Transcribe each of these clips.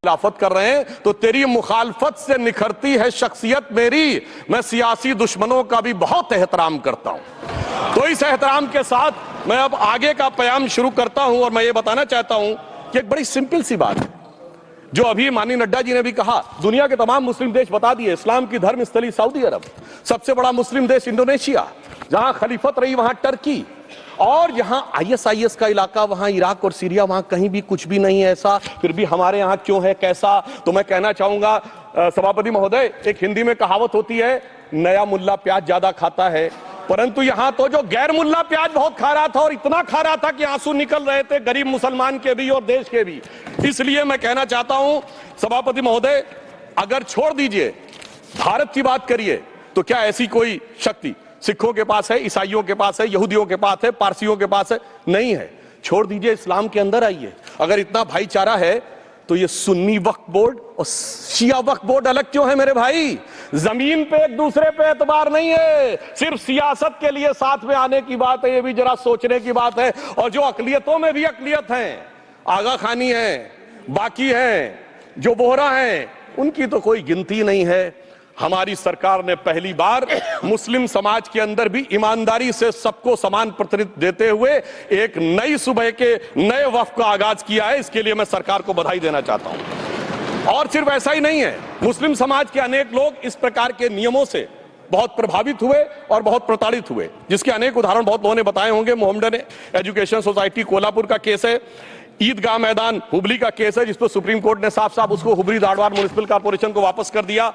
खिलाफत कर रहे हैं तो तेरी मुखालफत से निखरती है शख्सियत मेरी। मैं सियासी दुश्मनों का भी बहुत एहतराम करता हूं। तो इस एहतराम के साथ मैं अब आगे का बयान शुरू करता हूं और मैं ये बताना चाहता हूं कि एक बड़ी सिंपल सी बात है जो अभी माननीय नड्डा जी ने भी कहा। दुनिया के तमाम मुस्लिम देश बता दिए, इस्लाम की धर्म स्थली सऊदी अरब, सबसे बड़ा मुस्लिम देश इंडोनेशिया, जहां खलीफत रही वहां टर्की, और यहां ISIS का इलाका, वहां इराक और सीरिया, वहां कहीं भी कुछ भी नहीं है ऐसा, फिर भी हमारे यहां क्यों है कैसा। तो मैं कहना चाहूंगा सभापति महोदय, एक हिंदी में कहावत होती है, नया मुल्ला प्याज ज्यादा खाता है, परंतु यहां तो जो गैर मुल्ला प्याज बहुत खा रहा था और इतना खा रहा था कि आंसू निकल रहे थे गरीब मुसलमान के भी और देश के भी। इसलिए मैं कहना चाहता हूं सभापति महोदय, अगर छोड़ दीजिए भारत की बात करिए तो क्या ऐसी कोई शक्ति सिखों के पास है, ईसाइयों के पास है, यहूदियों के पास है, पारसियों के पास है? नहीं है। छोड़ दीजिए, इस्लाम के अंदर आइए। अगर इतना भाईचारा है तो ये सुन्नी वक्फ बोर्ड और शिया वक्फ बोर्ड अलग क्यों है मेरे भाई? जमीन पे एक दूसरे पे एतबार नहीं है, सिर्फ सियासत के लिए साथ में आने की बात है। ये भी जरा सोचने की बात है। और जो अकलियतों में भी अकलियत है, आगा खानी है, बाकी है, जो बोहरा है, उनकी तो कोई गिनती नहीं है। हमारी सरकार ने पहली बार मुस्लिम समाज के अंदर भी ईमानदारी से सबको समान प्रतिनिधित्व देते हुए एक नई सुबह के नए वक्फ का आगाज किया है। इसके लिए मैं सरकार को बधाई देना चाहता हूं। और सिर्फ ऐसा ही नहीं है, मुस्लिम समाज के अनेक लोग इस प्रकार के नियमों से बहुत प्रभावित हुए और बहुत प्रताड़ित हुए, जिसके अनेक उदाहरण बहुत लोगों ने बताए होंगे। मोहम्मडन एजुकेशन सोसाइटी कोल्हापुर का केस है, ईदगाह मैदान हुबली का केस है, जिस पर सुप्रीम कोर्ट ने साफ साफ उसको हुबली धारवाड़ म्युनिसिपल कॉर्पोरेशन को वापस कर दिया।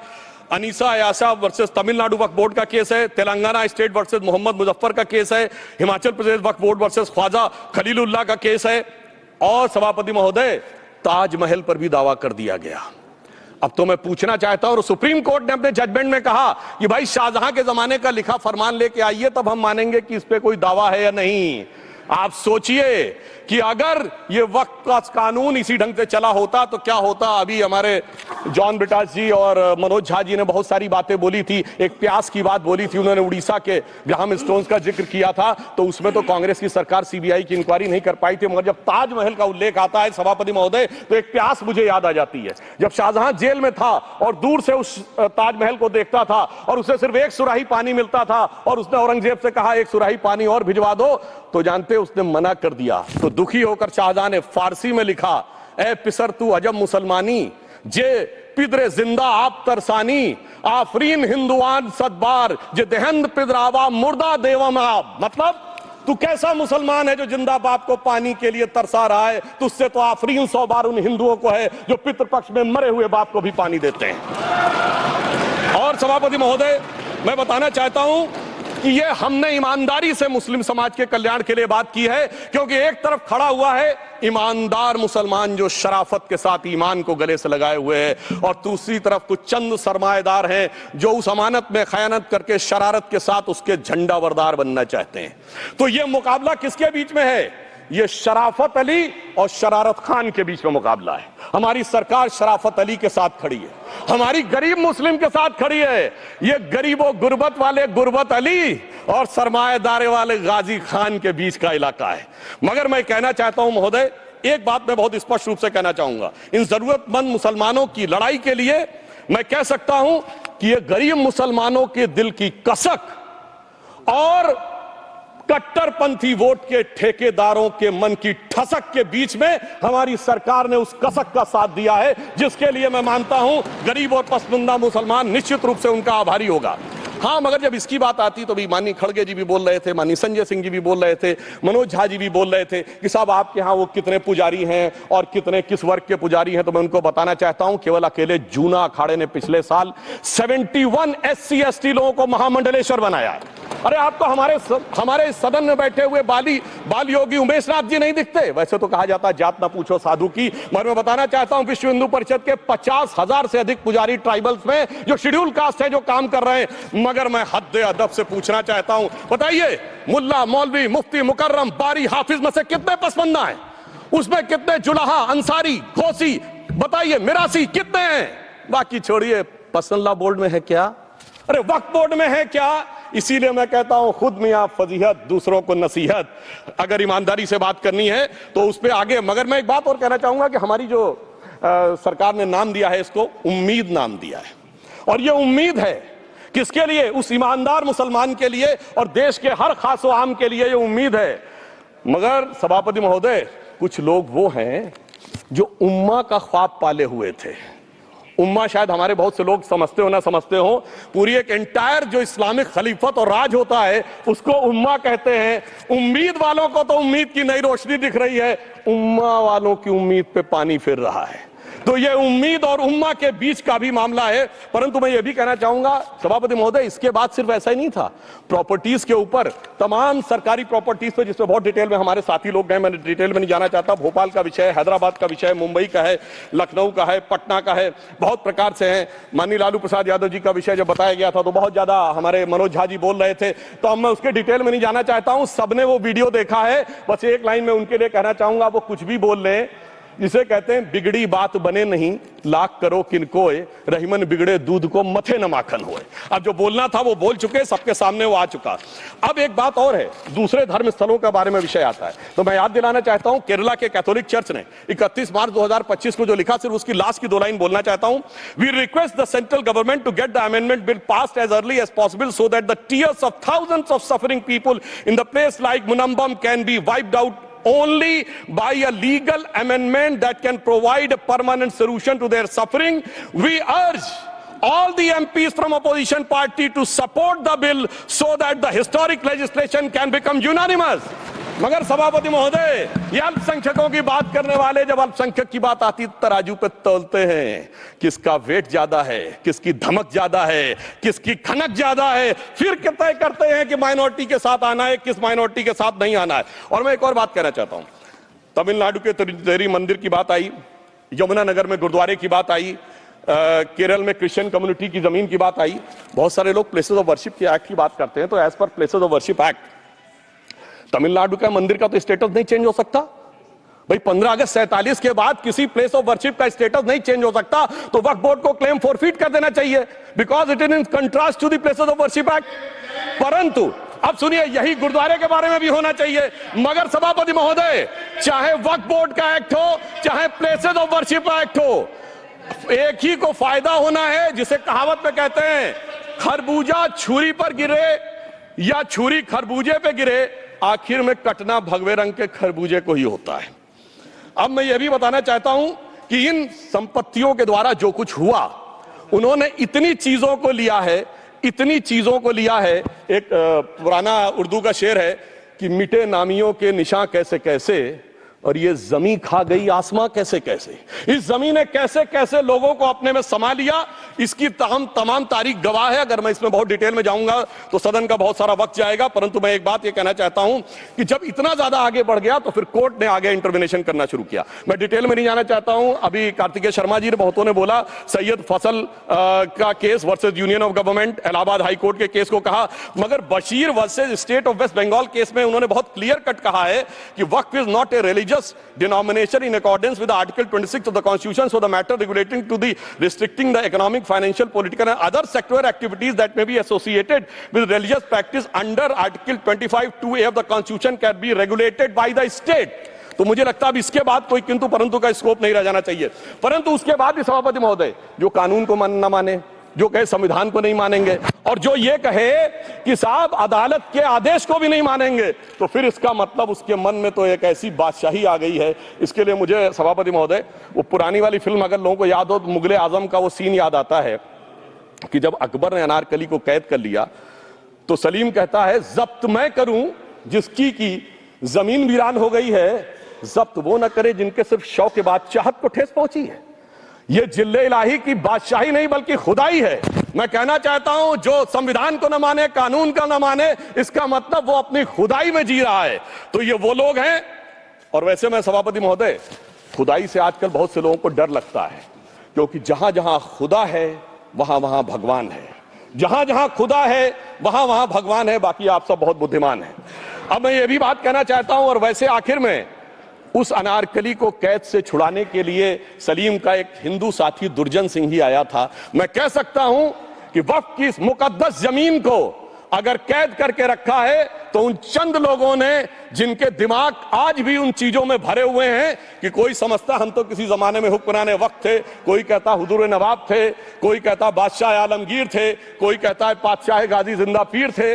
अनीसा अयासा वर्सेस तमिलनाडु वक्फ बोर्ड का केस है, तेलंगाना स्टेट वर्सेस मोहम्मद मुजफ्फर का केस है, हिमाचल प्रदेश वक्फ बोर्ड वर्सेस ख्वाजा खलीलुल्लाह का केस है, और सभापति महोदय ताजमहल पर भी दावा कर दिया गया। अब तो मैं पूछना चाहता हूं, और सुप्रीम कोर्ट ने अपने जजमेंट में कहा कि भाई शाहजहां के जमाने का लिखा फरमान लेके आइए, तब हम मानेंगे कि इस पे कोई दावा है या नहीं। आप सोचिए कि अगर ये वक्त का कानून इसी ढंग से चला होता तो क्या होता। अभी हमारे जॉन ब्रिटास जी और मनोज झा जी ने बहुत सारी बातें बोली थी। एक प्यास की बात बोली थी उन्होंने, उड़ीसा के ग्राहम स्टोन्स का जिक्र किया था, तो उसमें तो कांग्रेस की सरकार CBI की इंक्वायरी नहीं कर पाई थी। मगर जब ताजमहल का उल्लेख आता है सभापति महोदय, तो एक प्यास मुझे याद आ जाती है। जब शाहजहां जेल में था और दूर से उस ताजमहल को देखता था और उसे सिर्फ एक सुराही पानी मिलता था और उसने औरंगजेब से कहा एक सुराही पानी और भिजवा दो, तो जानते उसने मना कर दिया। तो दुखी होकर शाहजहां ने फारसी में लिखा, ए पिसर तू अजब मुसलमानी, जे पिदरे जिंदा आप तरसानी, आफरीन हिंदुआन सदबार, जे देहंद पिदरावा मुर्दा देवम आप। मतलब तू कैसा मुसलमान है जो जिंदा बाप को पानी के लिए तरसा रहा है? तुझसे तो आफरीन 100 बार उन हिंदुओं को है जो पितृपक्ष में मरे हुए बाप को भी पानी देते हैं। और सभापति महोदय, मैं बताना चाहता हूं कि ये हमने ईमानदारी से मुस्लिम समाज के कल्याण के लिए बात की है, क्योंकि एक तरफ खड़ा हुआ है ईमानदार मुसलमान जो शराफत के साथ ईमान को गले से लगाए हुए हैं, और दूसरी तरफ कुछ चंद सरमाएदार हैं जो उस अमानत में खयानत करके शरारत के साथ उसके झंडा बरदार बनना चाहते हैं। तो ये मुकाबला किसके बीच में है? ये शराफत अली और शरारत खान के बीच में मुकाबला है। हमारी सरकार शराफत अली के साथ खड़ी है, हमारी गरीब मुस्लिम के साथ खड़ी है। ये गरीबों गुर्बत वाले गुर्बत अली और सरमाएदारे वाले गाजी खान के बीच का इलाका है। मगर मैं कहना चाहता हूं महोदय, एक बात मैं बहुत स्पष्ट रूप से कहना चाहूंगा, इन जरूरतमंद मुसलमानों की लड़ाई के लिए मैं कह सकता हूं कि ये गरीब मुसलमानों के दिल की कसक और कट्टरपंथी वोट के ठेकेदारों के मन की ठसक के बीच में हमारी सरकार ने उस कसक का साथ दिया है, जिसके लिए मैं मानता हूं गरीब और पसमानदा मुसलमान निश्चित रूप से उनका आभारी होगा। हाँ, मगर जब इसकी बात आती तो भी माननीय खड़गे जी भी बोल रहे थे, माननीय संजय सिंह जी भी बोल रहे थे, मनोज झा जी भी बोल रहे थे कि साहब आपके यहाँ वो कितने पुजारी हैं और कितने किस वर्ग के पुजारी हैं। तो मैं उनको बताना चाहता हूं, केवल अकेले जूना अखाड़े ने पिछले साल 71 SC ST लोगों को महामंडलेश्वर बनाया है। अरे आपको हमारे सदन में बैठे हुए बाल योगी उमेश नाथ जी नहीं दिखते? वैसे तो कहा जाता है जात ना पूछो साधु की, मगर मैं बताना चाहता हूं विश्व हिंदू परिषद के 50,000 से अधिक पुजारी ट्राइबल्स में जो शेड्यूल कास्ट है जो काम कर रहे हैं। मगर मैं हद अदब से पूछना चाहता हूं, बताइए मुल्ला मौलवी मुफ्ती मुकर्रम बारी हाफिज में से कितने पसमंदा हैं? उसमें कितने जुलाहा अंसारी खोसी बताइए मिरासी कितने हैं? बाकी छोड़िए, पसंदला बोर्ड में है क्या? अरे वक्फ बोर्ड में है क्या? इसीलिए मैं कहता हूं खुद मियां फजीहत दूसरों को नसीहत। अगर ईमानदारी से बात करनी है तो उस पर आगे। मगर मैं एक बात और कहना चाहूंगा कि हमारी जो सरकार ने नाम दिया है इसको, उम्मीद नाम दिया है। और ये उम्मीद है किसके लिए? उस ईमानदार मुसलमान के लिए और देश के हर खास व आम के लिए ये उम्मीद है। मगर सभापति महोदय, कुछ लोग वो हैं जो उम्मा का ख्वाब पाले हुए थे। उम्मा शायद हमारे बहुत से लोग समझते हो ना समझते हो, पूरी एक एंटायर जो इस्लामिक खलीफत और राज होता है उसको उम्मा कहते हैं। उम्मीद वालों को तो उम्मीद की नई रोशनी दिख रही है, उम्मा वालों की उम्मीद पे पानी फिर रहा है। तो ये उम्मीद और उम्मा के बीच का भी मामला है। परंतु मैं ये भी कहना चाहूंगा सभापति महोदय, इसके बाद सिर्फ ऐसा ही नहीं था। प्रॉपर्टीज के ऊपर, तमाम सरकारी प्रॉपर्टीज पे, जिसमें बहुत डिटेल में हमारे साथी लोग गए, मैं डिटेल में नहीं जाना चाहता। भोपाल का विषय, हैदराबाद का विषय, मुंबई का है, लखनऊ का है, पटना का है, बहुत प्रकार से है। माननीय लालू प्रसाद यादव जी का विषय जब बताया गया था तो बहुत ज्यादा हमारे मनोज झा जी बोल रहे थे, तो अब मैं उसके डिटेल में नहीं जाना चाहता हूं। सबने वो वीडियो देखा है। बस एक लाइन में उनके लिए कहना चाहूंगा, वो कुछ भी बोल रहे हैं, जिसे कहते हैं बिगड़ी बात बने नहीं, लाख करो किनकोए, रहीमन बिगड़े दूध को मथे न माखन होए। अब जो बोलना था वो बोल चुके, सबके सामने वो आ चुका। अब एक बात और है, दूसरे धर्म स्थलों के बारे में विषय आता है, तो मैं याद दिलाना चाहता हूं, केरला के कैथोलिक चर्च ने 31 मार्च 2025 को जो लिखा, सिर्फ उसकी लास्ट की 2 लाइन बोलना चाहता हूं। We request the central government to get the amendment bill passed as early as possible so that the tears of thousands of suffering people in the place like Munambam can be wiped out only by a legal amendment that can provide a permanent solution to their suffering. We urge all the MPs from opposition party to support the bill so that the historic legislation can become unanimous. मगर सभापति महोदय, ये अल्पसंख्यकों की बात करने वाले जब अल्पसंख्यक की बात आती तराजू पे तौलते हैं, किसका वेट ज्यादा है, किसकी धमक ज्यादा है, किसकी खनक ज्यादा है, फिर तय करते हैं कि माइनॉरिटी के साथ आना है, किस माइनॉरिटी के साथ नहीं आना है। और मैं एक और बात कहना चाहता हूं, तमिलनाडु के तिरुचेरी मंदिर की बात आई, यमुनानगर में गुरुद्वारे की बात आई, केरल में क्रिश्चियन कम्युनिटी की जमीन की बात आई। बहुत सारे लोग प्लेसेस ऑफ वर्शिप के एक्ट की बात करते हैं, तो as per places of worship act Tamil Nadu का मंदिर का तो स्टेटस नहीं चेंज हो सकता भाई। 15 अगस्त 47 के बाद किसी प्लेस ऑफ वर्शिप का स्टेटस नहीं चेंज हो सकता, तो वक्फ बोर्ड को क्लेम फॉरफीट कर देना चाहिए, because it is in contrast to the places of worship act. परंतु अब सुनिए, यही गुरुद्वारे के बारे में भी होना चाहिए। मगर सभापति महोदय, चाहे वक्फ बोर्ड का एक्ट हो, चाहे प्लेसेस ऑफ वर्शिप एक्ट हो, एक ही को फायदा होना है, जिसे कहावत में कहते हैं, खरबूजा छुरी पर गिरे या छुरी खरबूजे पे गिरे, आखिर में कटना भगवे रंग के खरबूजे को ही होता है। अब मैं यह भी बताना चाहता हूं कि इन संपत्तियों के द्वारा जो कुछ हुआ, उन्होंने इतनी चीजों को लिया है, इतनी चीजों को लिया है। एक पुराना उर्दू का शेर है कि मिटे नामियों के निशान कैसे कैसे, और ये जमीन खा गई आसमां कैसे कैसे। इस जमीन ने कैसे कैसे लोगों को अपने में समा लिया, इसकी तमाम तारीख गवाह है। अगर मैं इसमें बहुत डिटेल में जाऊंगा तो सदन का बहुत सारा वक्त जाएगा, परंतु मैं एक बात ये कहना चाहता हूं कि जब इतना ज्यादा आगे बढ़ गया तो फिर कोर्ट ने आगे इंटरवेंशन करना शुरू किया। मैं डिटेल में नहीं जाना चाहता हूं। अभी कार्तिकेय शर्मा जी ने, बहुतों ने बोला सैयद फसल का case versus union of government, Allahabad high court के केस को कहा, मगर Bashir versus state of West Bengal case में उन्होंने बहुत क्लियर कट कहा है कि waqf is not a religious denomination in accordance with Article 26 of the Constitution, so the matter relating to the restricting the economic, financial, political and other sectoral activities that may be associated with religious practice under Article 25(2)(a) of the Constitution can be regulated by the state. तो मुझे लगता है अब इसके बाद कोई किंतु परंतु का स्कोप नहीं रह जाना चाहिए। परंतु उसके बाद भी सभापति महोदय, जो कानून को न माने, जो कहे संविधान को नहीं मानेंगे, और जो ये कहे कि साहब अदालत के आदेश को भी नहीं मानेंगे, तो फिर इसका मतलब उसके मन में तो एक ऐसी बादशाही आ गई है। इसके लिए मुझे सभापति महोदय, वो पुरानी वाली फिल्म अगर लोगों को याद हो तो मुगले आजम का वो सीन याद आता है कि जब अकबर ने अनारकली को कैद कर लिया तो सलीम कहता है, जब्त मैं करूं जिसकी की जमीन वीरान हो गई है, जब्त वो न करे जिनके सिर्फ शौक के बाद चाहत को ठेस पहुंची है। ये जिल्ले इलाही की बादशाही नहीं बल्कि खुदाई है। मैं कहना चाहता हूं, जो संविधान को न माने, कानून का न माने, इसका मतलब वो अपनी खुदाई में जी रहा है। तो ये वो लोग हैं। और वैसे मैं सभापति महोदय, खुदाई से आजकल बहुत से लोगों को डर लगता है, क्योंकि जहां जहां खुदा है वहां वहां भगवान है, जहां जहां खुदा है वहां वहां भगवान है। बाकी आप सब बहुत बुद्धिमान हैं। अब मैं ये भी बात कहना चाहता हूं, और वैसे आखिर में उस अनारकली को कैद से छुड़ाने के लिए सलीम का एक हिंदू साथी दुर्जन सिंह ही आया था। मैं कह सकता हूं कि वक्फ की इस मुकद्दस जमीन को अगर कैद करके रखा है तो उन चंद लोगों ने जिनके दिमाग आज भी उन चीजों में भरे हुए हैं कि कोई समझता हम तो किसी जमाने में हुक्मरान वक्त थे, कोई कहता हुजूर नवाब थे, कोई कहता बादशाह आलमगीर थे, कोई कहता है बादशाह गाजी जिंदा पीर थे।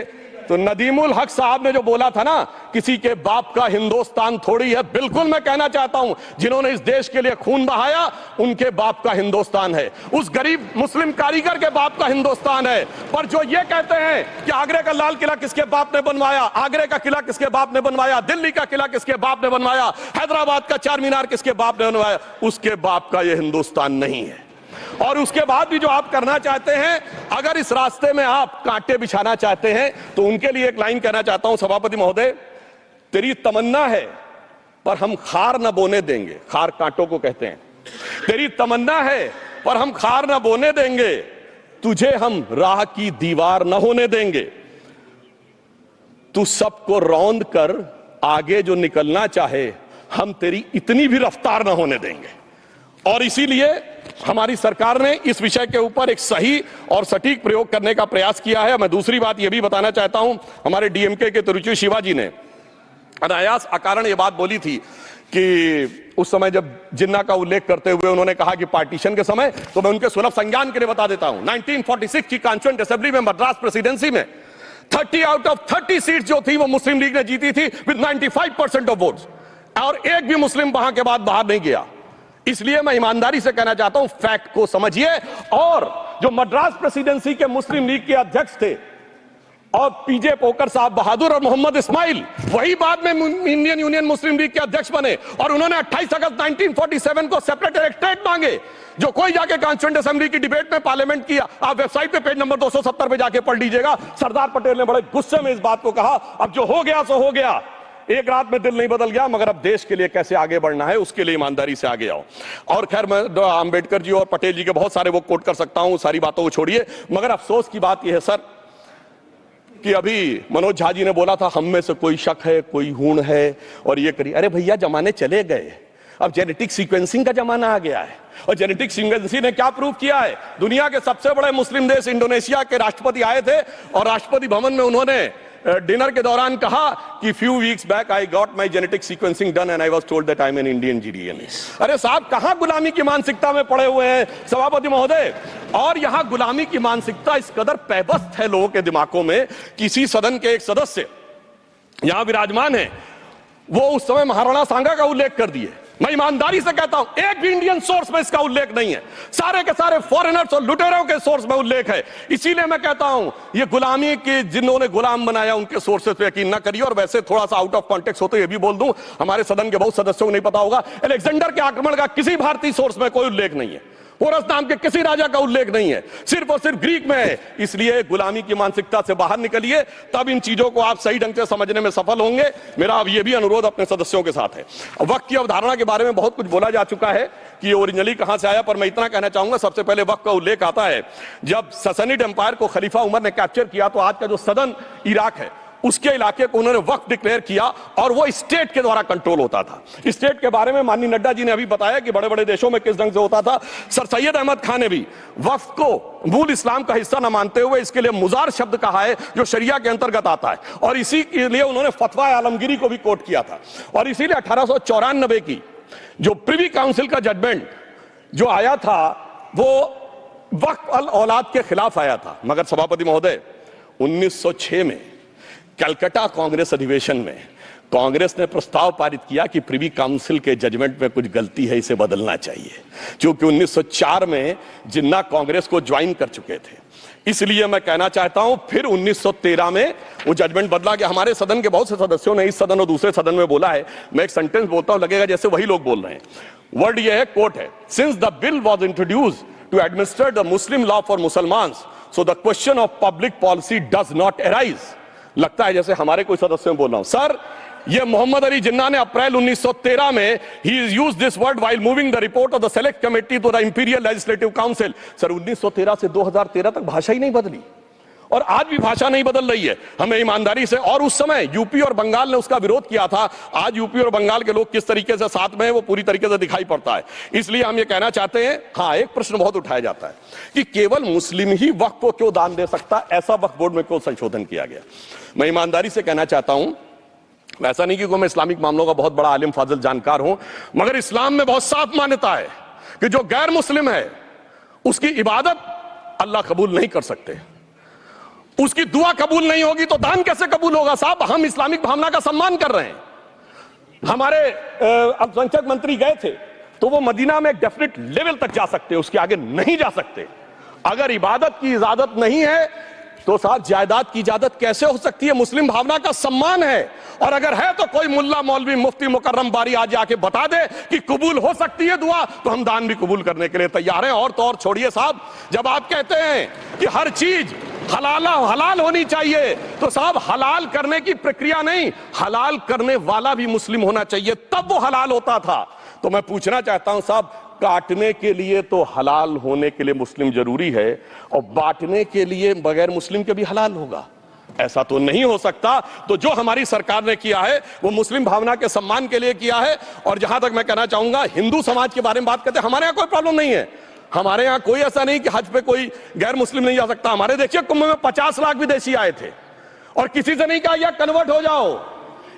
तो नदीमुल हक साहब ने जो बोला था ना, किसी के बाप का हिंदुस्तान थोड़ी है, बिल्कुल मैं कहना चाहता हूं जिन्होंने इस देश के लिए खून बहाया उनके बाप का हिंदुस्तान है, उस गरीब मुस्लिम कारीगर के बाप का हिंदुस्तान है। पर जो ये कहते हैं कि आगरे का लाल किला किसके बाप ने बनवाया, आगरे का किला किसके बाप ने बनवाया, दिल्ली का किला किसके बाप ने बनवाया, हैदराबाद का चार मीनार किसके बाप ने बनवाया, उसके बाप का यह हिंदुस्तान नहीं है। और उसके बाद भी जो आप करना चाहते हैं, अगर इस रास्ते में आप कांटे बिछाना चाहते हैं तो उनके लिए एक लाइन कहना चाहता हूं, सभापति महोदय, तेरी तमन्ना है पर हम खार न बोने देंगे, खार कांटों को कहते हैं, तेरी तमन्ना है पर हम खार न बोने देंगे, तुझे हम राह की दीवार न होने देंगे, तू सबको रौंद कर आगे जो निकलना चाहे हम तेरी इतनी भी रफ्तार न होने देंगे। और इसीलिए हमारी सरकार ने इस विषय के ऊपर एक सही और सटीक प्रयोग करने का प्रयास किया है। मैं दूसरी बात यह भी बताना चाहता हूं, हमारे डीएमके के तिरुचि शिवाजी ने अनायास अकारण यह बात बोली थी कि उस समय जब जिन्ना का उल्लेख करते हुए उन्होंने कहा कि पार्टीशन के समय, तो मैं उनके सुलभ संज्ञान के लिए बता देता हूं, 1946 की कॉन्स्टिट्यूएंट असेंबली में मद्रास प्रेसिडेंसी में 30 आउट ऑफ 30 सीट जो थी वो मुस्लिम लीग ने जीती थी विद 95% ऑफ वोट्स, और एक भी मुस्लिम वहां के बाद बाहर नहीं गया। इसलिए मैं ईमानदारी से कहना चाहता हूं, फैक्ट को समझिए। और जो मद्रास प्रेसिडेंसी के मुस्लिम लीग के अध्यक्ष थे और पीजे पोकर साहब बहादुर और मोहम्मद इस्माइल, वही बाद में इंडियन यूनियन मुस्लिम लीग के अध्यक्ष बने, और उन्होंने 28 अगस्त 1947 को सेपरेट इलेक्टोरेट मांगे, जो कोई जाके कॉन्स्टिट्यूएंट असेंबली की डिबेट में पार्लियामेंट किया। आप वेबसाइट पे पेज नंबर 270 पे जाके पढ़ लीजिएगा। सरदार पटेल ने बड़े गुस्से में इस बात को कहा, अब जो हो गया सो हो गया, एक रात में दिल नहीं बदल गया, मगर अब देश के लिए कैसे आगे बढ़ना है उसके लिए ईमानदारी से आगे आओ। और खैर मैं अंबेडकर जी और पटेल जी के बहुत सारे वो कोट कर सकता हूं, सारी बातों को छोड़िए, मगर अफसोस की बात यह है सर कि अभी मनोज झा जी ने बोला था हम में से कोई शक है, कोई हूण है और ये करिए। अरे भैया जमाने चले गए, अब जेनेटिक सीक्वेंसिंग का जमाना आ गया है। और जेनेटिक सीक्वेंसिंग ने क्या प्रूव किया है, दुनिया के सबसे बड़े मुस्लिम देश इंडोनेशिया के राष्ट्रपति आए थे और राष्ट्रपति भवन में उन्होंने डिनर के दौरान कहा कि few weeks back I got my genetic sequencing done and I was told that I am an Indian GDNA. अरे साहब कहां गुलामी की मानसिकता में पड़े हुए हैं सभापति महोदय। और यहां गुलामी की मानसिकता इस कदर पैबस्त है लोगों के दिमागों में, किसी सदन के एक सदस्य यहां विराजमान है, वो उस समय महाराणा सांगा का उल्लेख कर दिए। मैं ईमानदारी से कहता हूं एक भी इंडियन सोर्स में इसका उल्लेख नहीं है, सारे के सारे फॉरेनर्स और लुटेरों के सोर्स में उल्लेख है। इसीलिए मैं कहता हूं ये गुलामी के जिन्होंने गुलाम बनाया उनके सोर्सेस पे यकीन ना करिए। और वैसे थोड़ा सा आउट ऑफ कॉन्टेक्स्ट हो तो ये भी बोल दूं, हमारे सदन के बहुत सदस्यों को नहीं पता होगा, अलेक्जेंडर के आक्रमण का किसी भारतीय सोर्स में कोई उल्लेख नहीं है, पोरस नाम के किसी राजा का उल्लेख नहीं है, सिर्फ और सिर्फ ग्रीक में है। इसलिए गुलामी की मानसिकता से बाहर निकलिए, तब इन चीजों को आप सही ढंग से समझने में सफल होंगे। मेरा अब यह भी अनुरोध अपने सदस्यों के साथ है। वक्त की अवधारणा के बारे में बहुत कुछ बोला जा चुका है कि ये ओरिजिनली कहां से आया, पर मैं इतना कहना चाहूंगा, सबसे पहले वक्त का उल्लेख आता है जब ससनिड एम्पायर को खलीफा उमर ने कैप्चर किया, तो आज का जो सदन इराक है उसके इलाके को उन्होंने वक्फ डिक्लेयर किया और वो स्टेट के द्वारा कंट्रोल होता था। स्टेट के बारे में माननीय नड्डा जी ने अभी बताया कि बड़े बड़े देशों में किस ढंग से होता था। सर सैयद अहमद खान ने भी वक्फ को मूल इस्लाम का हिस्सा न मानते हुए इसके लिए मुजार शब्द कहा है जो शरिया के अंतर्गत आता है, और इसी के लिए उन्होंने फतवा आलमगीरी को भी कोट किया था। और इसीलिए 1894 की जो प्रिवी काउंसिल का जजमेंट जो आया था वो वक्फ अल औलाद के खिलाफ आया था। मगर सभापति महोदय 1906 में कलकत्ता कांग्रेस अधिवेशन में कांग्रेस ने प्रस्ताव पारित किया कि प्रिवी काउंसिल के जजमेंट में कुछ गलती है, इसे बदलना चाहिए, क्योंकि 1904 में जिन्ना कांग्रेस को ज्वाइन कर चुके थे। इसलिए मैं कहना चाहता हूं फिर 1913 में वो जजमेंट बदला गया। हमारे सदन के बहुत से सदस्यों ने इस सदन और दूसरे सदन में बोला है, मैं एक सेंटेंस बोलता हूं, लगेगा जैसे वही लोग बोल रहे हैं। वर्ड ये है, कोट है, since the bill was introduced to administer the Muslim law for Mussalmans, so the question of public policy does not arise. लगता है जैसे हमारे कोई सदस्य बोल रहा हूं। सर ये मोहम्मद अली जिन्ना ने अप्रैल 1913 में ही is use this word while moving the report of the select committee to the imperial legislative council. Sir 1913 से 2013 तक भाषा ही नहीं बदली, और आज भी भाषा नहीं बदल रही है। हमें ईमानदारी से, और उस समय यूपी और बंगाल ने उसका विरोध किया था, आज यूपी और बंगाल के लोग किस तरीके से साथ में हैं वो पूरी तरीके से दिखाई पड़ता है। इसलिए हम ये कहना चाहते हैं, हाँ एक प्रश्न बहुत उठाया जाता है कि केवल मुस्लिम ही वक्फ को क्यों दान दे सकता, ऐसा वक्फ बोर्ड में क्यों संशोधन किया गया। मैं ईमानदारी से कहना चाहता हूं, ऐसा नहीं कि मैं इस्लामिक मामलों का बहुत बड़ा आलिम फाजिल जानकार हूं, मगर इस्लाम में बहुत साफ मान्यता है कि जो गैर मुस्लिम है उसकी इबादत अल्लाह कबूल नहीं कर सकते, उसकी दुआ कबूल नहीं होगी तो दान कैसे कबूल होगा। साहब हम इस्लामिक भावना का सम्मान कर रहे हैं। हमारे अल्पसंख्यक मंत्री गए थे तो वो मदीना में एक डेफिनेट लेवल तक जा सकते, उसके आगे नहीं जा सकते। अगर इबादत की इजाजत नहीं है तो साथ जायदाद की इजाजत कैसे हो सकती है। मुस्लिम भावना का सम्मान है, और अगर है तो कोई मुल्ला मौलवी मुफ्ती मुकर्रम बारी आज आके बता दे कि कबूल हो सकती है दुआ, तो हम दान भी कबूल करने के लिए तैयार हैं। और तो और छोड़िए साहब, जब आप कहते हैं कि हर चीज हलाल होनी चाहिए, तो साहब हलाल करने की प्रक्रिया नहीं, हलाल करने वाला भी मुस्लिम होना चाहिए, तब वो हलाल होता था। तो मैं पूछना चाहता हूं साहब, काटने के लिए तो हलाल होने के लिए मुस्लिम जरूरी है, और बांटने के लिए बगैर मुस्लिम के भी हलाल होगा, ऐसा तो नहीं हो सकता। तो जो हमारी सरकार ने किया है वो मुस्लिम भावना के सम्मान के लिए किया है। और जहां तक मैं कहना चाहूंगा, हिंदू समाज के बारे में बात करते हैं, हमारे यहां कोई प्रॉब्लम नहीं है। हमारे यहां कोई ऐसा नहीं कि हज पे कोई गैर मुस्लिम नहीं जा सकता। हमारे देखिए कुंभ में 50 लाख विदेशी आए थे और किसी से नहीं कहा या कन्वर्ट हो जाओ।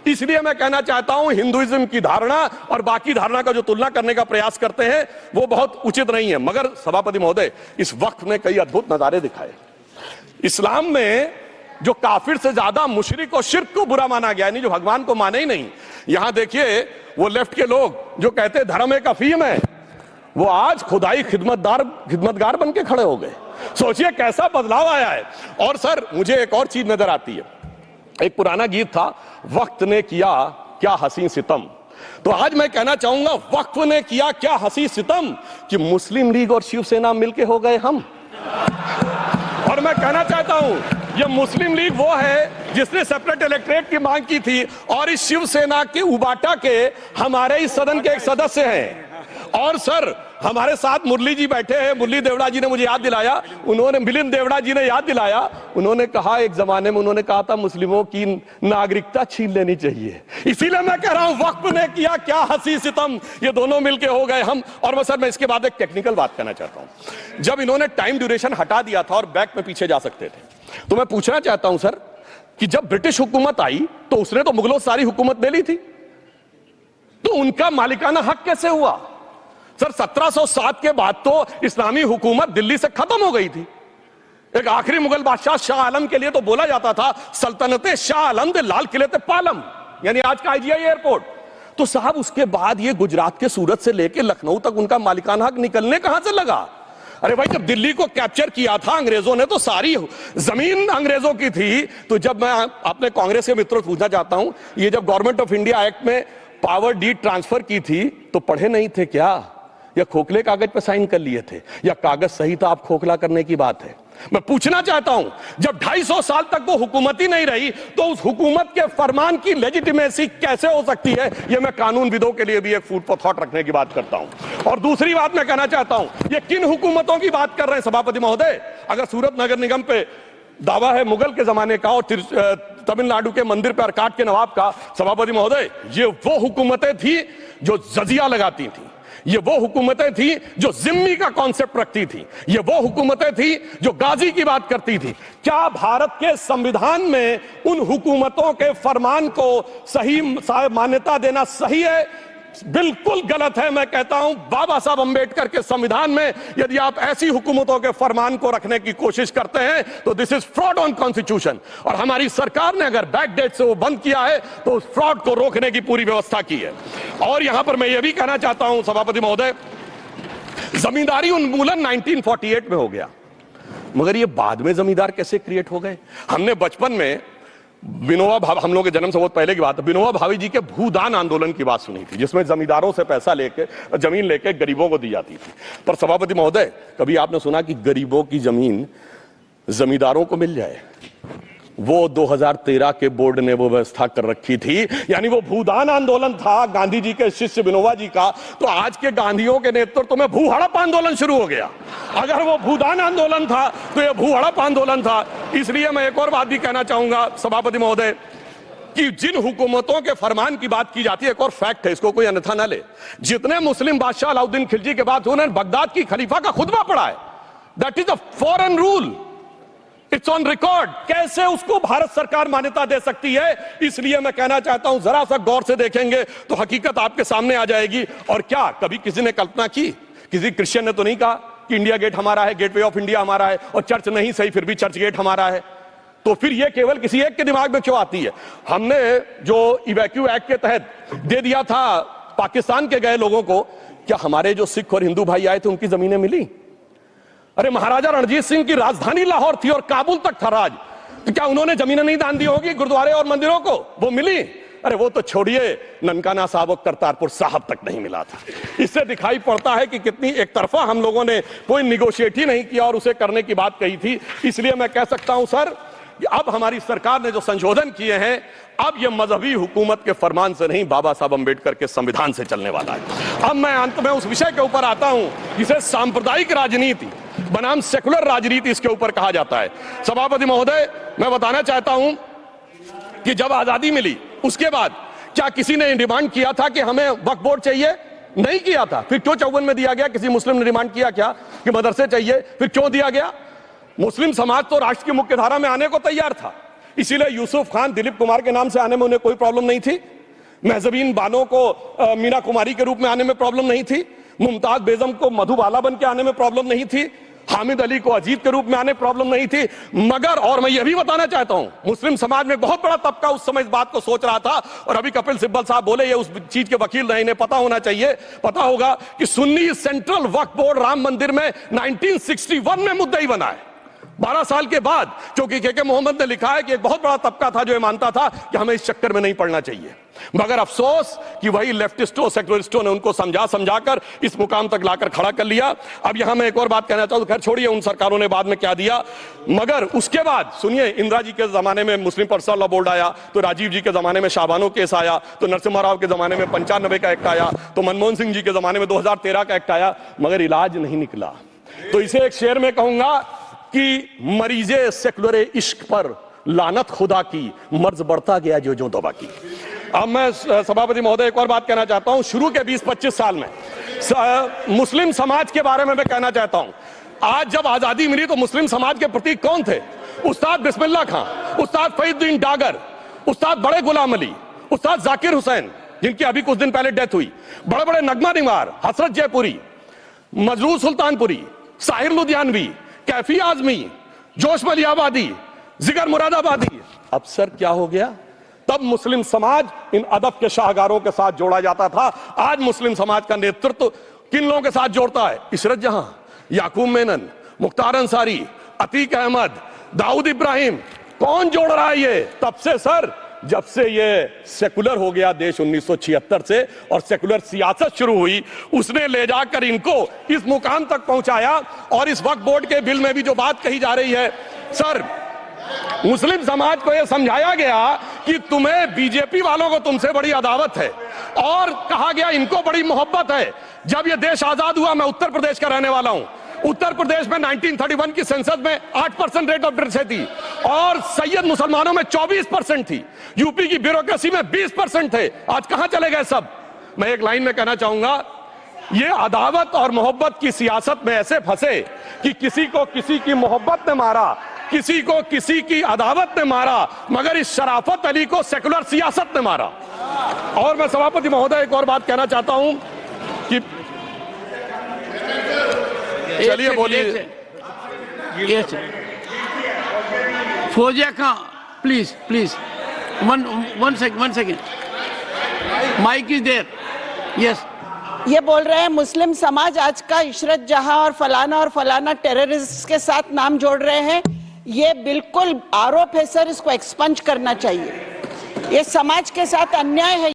इसलिए मैं कहना चाहता हूं, हिंदुइज्म की धारणा और बाकी धारणा का जो तुलना करने का प्रयास करते हैं वो बहुत उचित नहीं है। मगर सभापति महोदय, इस वक्त ने कई अद्भुत नजारे दिखाए। इस्लाम में जो काफिर से ज्यादा मुशरिक और शिर्क को बुरा माना गया, नहीं जो भगवान को माने ही नहीं। यहां देखिए वो लेफ्ट के लोग जो कहते धर्म एक अफीम है, वो आज खुदाई खिदमतगार बन के खड़े हो गए। सोचिए कैसा बदलाव आया है। और सर मुझे एक और चीज नजर आती है, एक पुराना गीत था, वक्त ने किया क्या हसी सितम। तो आज मैं कहना चाहूंगा, वक्त ने किया क्या हसी सितम कि मुस्लिम लीग और शिवसेना मिलके हो गए हम। और मैं कहना चाहता हूं, ये मुस्लिम लीग वो है जिसने सेपरेट इलेक्टोरेट की मांग की थी, और इस शिवसेना के उबाटा के हमारे इस सदन के एक सदस्य हैं। और सर हमारे साथ मुरली जी बैठे हैं, मुरली देवड़ा जी ने मुझे याद दिलाया, उन्होंने मिलिंद देवड़ा जी ने याद दिलाया, उन्होंने कहा एक जमाने में उन्होंने कहा था मुस्लिमों की नागरिकता छीन लेनी चाहिए। इसीलिए मैं कह रहा हूं, वक्त ने किया क्या हसी सितम, ये दोनों मिलके हो गए हम। और सर मैं इसके बाद एक टेक्निकल बात करना चाहता हूं। जब इन्होंने टाइम ड्यूरेशन हटा दिया था और बैक में पीछे जा सकते थे, तो मैं पूछना चाहता हूं सर कि जब ब्रिटिश हुकूमत आई तो उसने तो मुगलों सारी हुकूमत ले ली थी, तो उनका मालिकाना हक कैसे हुआ। सर 1707 के बाद तो इस्लामी हुकूमत दिल्ली से खत्म हो गई थी। एक आखिरी मुगल बादशाह शाह आलम के लिए तो बोला जाता था सल्तनते शाह आलम दे लाल किले ते पालम, यानी आज का IGI एयरपोर्ट। तो साहब उसके बाद ये गुजरात के सूरत से लेकर लखनऊ तक उनका मालिकाना हक निकलने कहां से लगा। अरे भाई जब दिल्ली को कैप्चर किया था अंग्रेजों ने तो सारी जमीन अंग्रेजों की थी। तो जब मैं अपने कांग्रेस के मित्रों से पूछना चाहता हूं, ये जब गवर्नमेंट ऑफ इंडिया एक्ट में पावर डीड ट्रांसफर की थी तो पढ़े नहीं थे क्या, या खोखले कागज पर साइन कर लिए थे, या कागज सही था आप खोखला करने की बात है। मैं पूछना चाहता हूं, जब 250 साल तक वो हुकूमत ही नहीं रही तो उस हुकूमत के फरमान की लेजिटिमेसी कैसे हो सकती है। ये मैं कानूनविदों के लिए भी एक फूड फॉर थॉट रखने की बात करता हूं। और दूसरी बात मैं कहना चाहता हूं, ये किन हुकूमतों की बात कर रहे हैं सभापति महोदय। अगर सूरत नगर निगम पे दावा है मुगल के जमाने का और तमिलनाडु के मंदिर पर अरकाट के नवाब का, सभापति महोदय ये वो हुकूमतें थी जो जजिया लगाती थी, ये वो हुकूमतें थी जो जिम्मी का कॉन्सेप्ट रखती थी, ये वो हुकूमतें थी जो गाजी की बात करती थी। क्या भारत के संविधान में उन हुकूमतों के फरमान को सही मान्यता देना सही है? बिल्कुल गलत है। मैं कहता हूं बाबा साहब अंबेडकर के संविधान में यदि आप ऐसी हुकूमतों के फरमान को रखने की कोशिश करते हैं तो this is fraud on constitution. और हमारी सरकार ने अगर बैकडेट से वो बंद किया है तो उस फ्रॉड को रोकने की पूरी व्यवस्था की है। और यहां पर मैं ये भी कहना चाहता हूं सभापति महोदय, जमींदारी उन्मूलन 1948 में हो गया, मगर ये बाद में जमींदार कैसे क्रिएट हो गए। हमने बचपन में विनोबा भावे, हम लोग के जन्म से बहुत पहले की बात है, विनोबा भावे जी के भूदान आंदोलन की बात सुनी थी, जिसमें जमींदारों से पैसा लेके जमीन लेके गरीबों को दी जाती थी। पर सभापति महोदय, कभी आपने सुना कि गरीबों की जमीन जमींदारों को मिल जाए? वो 2013 के बोर्ड ने वो व्यवस्था कर रखी थी। यानी वो भूदान आंदोलन था गांधी जी के शिष्य विनोबा जी का, तो आज के गांधियों के नेतृत्व में भू हड़प आंदोलन शुरू हो गया। अगर वो भूदान आंदोलन था तो ये भू हड़प आंदोलन था। इसलिए मैं एक और बात भी कहना चाहूंगा सभापति महोदय कि जिन हुकूमतों के फरमान की बात की जाती है, एक और फैक्ट है, इसको कोई अन्यथा ना ले, जितने मुस्लिम बादशाह अलाउद्दीन खिलजी के बाद उन्होंने बगदाद की खलीफा का खुतबा पढ़ा है। That is a foreign rule, it's on record. कैसे उसको भारत सरकार मान्यता दे सकती है? इसलिए मैं कहना चाहता हूं, जरा सा गौर से देखेंगे तो हकीकत आपके सामने आ जाएगी। और क्या कभी किसी ने कल्पना की, किसी क्रिश्चियन ने तो नहीं कहा कि इंडिया गेट हमारा है, गेटवे ऑफ इंडिया हमारा है, और चर्च नहीं सही फिर भी चर्च गेट हमारा है। तो फिर यह केवल किसी एक के दिमाग में क्यों आती है? हमने जो इवैक्यू एक्ट के तहत दे दिया था पाकिस्तान के गए लोगों को, क्या हमारे जो सिख और हिंदू भाई आए थे उनकी जमीनें मिली? अरे महाराजा रणजीत सिंह की राजधानी लाहौर थी और काबुल तक था राज, तो क्या उन्होंने जमीनें नहीं दान दी होगी गुरुद्वारे और मंदिरों को? वो मिली। अरे वो तो छोड़िए, ननकाना साहब और करतारपुर साहब तक नहीं मिला था। इससे दिखाई पड़ता है कि कितनी एक तरफा हम लोगों ने कोई निगोशिएट ही नहीं किया और उसे करने की बात कही थी। इसलिए मैं कह सकता हूं सर, अब हमारी सरकार ने जो संशोधन किए हैं, अब यह मजहबी हुकूमत के फरमान से नहीं, बाबा साहब अंबेडकर के संविधान से चलने वाला है। अब मैं अंत में उस विषय के ऊपर आता हूं जिसे सांप्रदायिक राजनीति बनाम सेकुलर राजनीति इसके ऊपर कहा जाता है। सभापति महोदय, मैं बताना चाहता हूं कि जब आजादी मिली उसके बाद क्या किसी ने डिमांड किया था कि हमें वक्फ बोर्ड चाहिए? नहीं किया था। फिर क्यों 54 में दिया गया? किसी मुस्लिम ने डिमांड किया क्या कि मदरसे चाहिए? फिर क्यों दिया गया? मुस्लिम समाज तो राष्ट्र की मुख्य धारा में आने को तैयार था, इसीलिए यूसुफ खान, दिलीप कुमार के नाम से आने में उन्हें कोई प्रॉब्लम नहीं थी। महजबीन बानो को मीना कुमारी के रूप में आने में प्रॉब्लम नहीं थी। मुमताज बेगम को मधुबाला बन के आने में प्रॉब्लम नहीं थी। हामिद अली को अजीत के रूप में आने प्रॉब्लम नहीं थी। मगर और मैं यह भी बताना चाहता हूं, मुस्लिम समाज में बहुत बड़ा तबका उस समय इस बात को सोच रहा था, और अभी कपिल सिब्बल साहब बोले ये उस चीज के वकील रहे, इन्हें पता होना चाहिए, पता होगा कि सुन्नी सेंट्रल वक्फ बोर्ड राम मंदिर में 1961 में मुद्दई बना है, 12 साल के बाद। क्योंकि के मोहम्मद ने लिखा है कि एक बहुत बड़ा तबका था जो ये मानता था कि हमें इस चक्कर में नहीं पड़ना चाहिए। मगर अफसोस कि वही लेफ्टिस्टों, सेकुलरिस्टों ने उनको समझाकर इस मुकाम तक लाकर खड़ा कर लिया। अब यहां मैं एक और बात कहना चाहूं, खैर छोड़िए उन सरकारों ने बाद में क्या दिया, मगर उसके बाद सुनिए, इंदिरा जी के जमाने में मुस्लिम पर्सनल लॉ बोर्ड आया, तो राजीव जी के जमाने में शाहबानो केस आया, तो नरसिम्हा राव के जमाने में 95 का एक्ट आया, तो मनमोहन सिंह जी के जमाने में 2013 का एक्ट आया, मगर इलाज नहीं निकला। तो इसे एक शेर में कहूंगा कि मरीजे सेकुलर इश्क पर लानत खुदा की, मर्ज बढ़ता गया जो दवा की। अब मैं सभापति महोदय एक और बात कहना चाहता हूं, शुरू के 20-25 साल में मुस्लिम समाज के बारे में मैं कहना चाहता हूं। आज जब आजादी मिली तो मुस्लिम समाज के प्रतीक कौन थे? उस्ताद बिस्मिल्लाह खां, उस्ताद फरीदुद्दीन डागर, उस्ताद बड़े गुलाम अली, उस्ताद जाकिर हुसैन, जिनकी अभी कुछ दिन पहले डेथ हुई, बड़े बड़े नगमा निवार, हसरत जयपुरी, मजरूर सुल्तानपुरी, साहिर लुधियानवी, कैफी आजमी, जोश मलियाबादी, जिगर मुरादाबादी। अब सर क्या हो गया? तब मुस्लिम समाज इन अदब के शाहकारों के साथ जोड़ा जाता था। आज मुस्लिम समाज का नेतृत्व किन लोगों के साथ जोड़ता है? इशरत जहां, याकूब मेनन, मुख्तार अंसारी, अतीक अहमद, दाऊद इब्राहिम। कौन जोड़ रहा है ये? तब से सर, जब से ये सेकुलर हो गया देश 1976 से और सेकुलर सियासत शुरू हुई, उसने ले जाकर इनको इस मुकाम तक पहुंचाया। और इस वक्फ बोर्ड के बिल में भी जो बात कही जा रही है सर, मुस्लिम समाज को यह समझाया गया कि तुम्हें बीजेपी वालों को तुमसे बड़ी अदावत है, और कहा गया इनको बड़ी मोहब्बत है। जब यह देश आजाद हुआ, मैं उत्तर प्रदेश का रहने वाला हूं, उत्तर प्रदेश में 1931 की सेंसस में 8% रेट ऑफ लिटरेसी थी और सैयद मुसलमानों में 24% थी। यूपी की ब्यूरोक्रेसी में 20% थे। आज कहां चले गए सब? मैं एक लाइन में कहना चाहूंगा, ये अदावत और मोहब्बत की सियासत में ऐसे फंसे कि किसी को किसी की मोहब्बत ने मारा, किसी को किसी की अदावत ने मारा, मगर इस शराफत अली को सेकुलर सियासत ने मारा। और मैं सभापति महोदय एक और बात कहना चाहता हूं कि चलिए बोलिए। Fauzia Khan, please one second, mic is there. Yes, ये बोल रहे हैं मुस्लिम समाज आज का इशरत जहां और फलाना टेररिस्ट के साथ नाम जोड़ रहे हैं। ये बिल्कुल आरोप है सर, इसको एक्सपंज करना चाहिए। ये समाज के साथ अन्याय है।